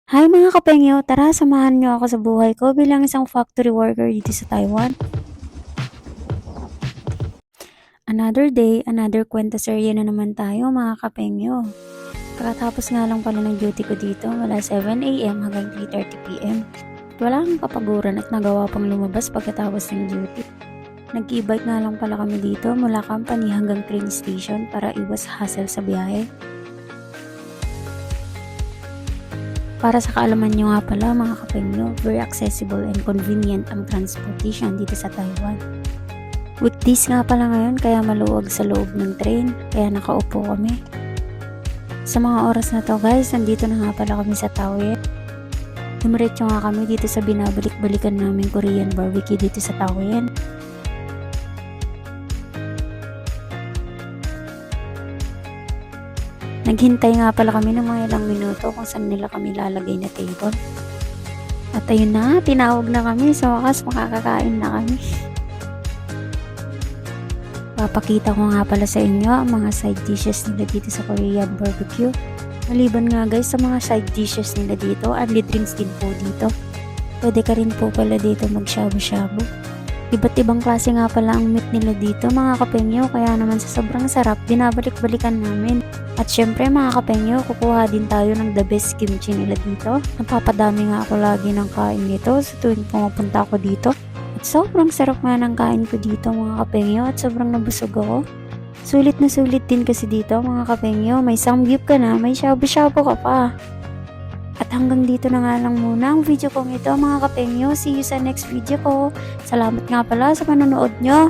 Hi mga kapengyo, tara samahan niyo ako sa buhay ko bilang isang factory worker dito sa Taiwan. Another day, another kwento serye na naman tayo mga kapengyo. Kakatapos nga lang pala ng duty ko dito mula 7 AM hanggang 3:30 PM. Wala akong kapaguran at nagawa pang lumabas pagkatapos ng duty. Nag-e-bike nga lang pala kami dito mula company hanggang train station para iwas hassle sa biyahe. Para sa kaalaman nyo nga pala mga kapengyo, very accessible and convenient ang transportation dito sa Taiwan. Weekdays nga pala ngayon kaya maluwag sa loob ng train, kaya nakaupo kami. Sa mga oras na to guys, nandito na nga pala kami sa Taoyuan. Dumiretso nga kami dito sa binabalik-balikan namin Korean barbecue dito sa Taoyuan. Naghintay nga pala kami ng mga ilang minuto kung saan nila kami lalagay na table. At ayun na, tinawag na kami. Sa wakas, makakakain na kami. Papakita ko nga pala sa inyo ang mga side dishes nila dito sa Korean barbecue. Maliban nga guys sa mga side dishes nila dito, only drinks din po dito. Pwede ka rin po pala dito mag-shabu-shabu. Iba't ibang klase nga pala ang meat nila dito mga kapengyo, kaya naman sa sobrang sarap, binabalik-balikan namin. At syempre mga kapengyo, kukuha din tayo ng the best kimchi nila dito. Napapadami nga ako lagi ng kain nito sa tuwing pumapunta ako dito. At sobrang sarap nga ng kain ko dito mga kapengyo at sobrang nabusog ako. Sulit na sulit din kasi dito mga kapengyo, may samgyup ka na, may shabu-shabu ka pa. At hanggang dito na nga lang muna ang video kong ito mga kapengyo. See you sa next video ko. Salamat nga pala sa panonood nyo.